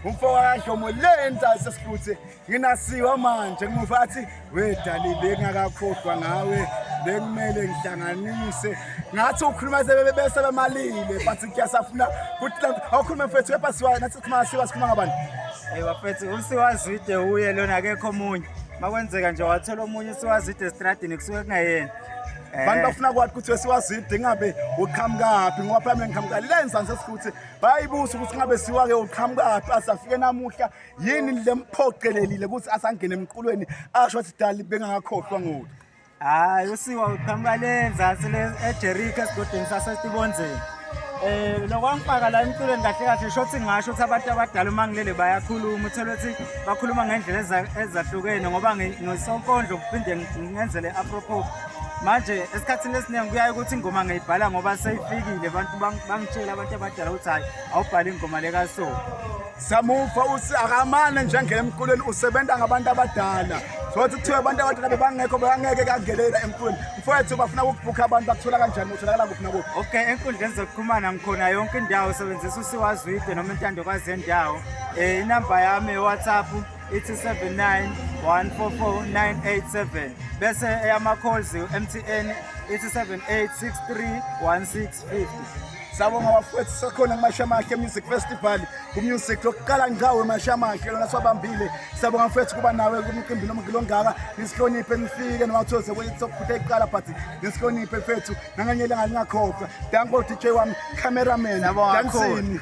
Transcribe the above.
umfowakahlomo lenta sesifuthi nginasiwa manje ngimuvathi wedali bengakakhohlwa ngawe bekumele ngihlanganise ngathi ukhuluma bese bemalile but kuyasafuna ukuthi awukhulume mfethu epasiwa nathi sikhuluma ngabantu bafethu usiwazide uye lona akekho omunye makwenzeka nje wathola omunye usiwazide estradini kusuke kungayena bantu bafuna kwathi ukuthi wesiwazide ngabe uqhamukaphi ngoba phela ngiqhamuka lenza sesifuthi bayibuza ukuthi ngabe siwake uqhamukaphi asafike namuhla yini lemphoqelelile ukuthi asangene emqulweni asho ukuthi dali bengakakhohlwa ngoku hayi usiwa uqhamuka lenzansi eJericho esigodini sasesibonzeni lokwangifaka la emculweni kahle kahle shothi ngisho ukuthi abantu abadala uma ngilele bayakhuluma uthola ukuthi bakhuluma ngendlela ezahlukene ngoba ngisonkondlo kuphinde ngenzele apropos manje esikhathini esiningi kuyaye ukuthi ingoma ngiyibhala ngoba seyifikile abantu bangitshela abantu abadala ukuthi hayi awubhali ingoma lekaso samuva akamane njengele emqulweni usebenza ngabantu abadala sothi kuthiwa abantu abadala bangeke kangelela emqulweni mfowethu bafuna ukubhukha abantu bakuthola kanjani utholakala kuphi nakuphi okay enkundleni zokuxhumana ngikhona yonke indawo usebenzisa usiwazwide noma intandokazi yendawo inamba yami ye-WhatsApp ithi 791444987 bese eyama-calls MTN ithi 78631650 sabonga bafowethu sekhona kuMashamahle Music Festival ku-music lokuqala ngawe eMashamahle lona swabambile sabonga mfowethu kuba nawe kumcimbi noma kulongaka nisihloniphe nifike noma uthoze sokukhutha iqala but nisihloniphe mfowethu nanganye ilanga lingakhohlwa danko DJ wami cameraman dansini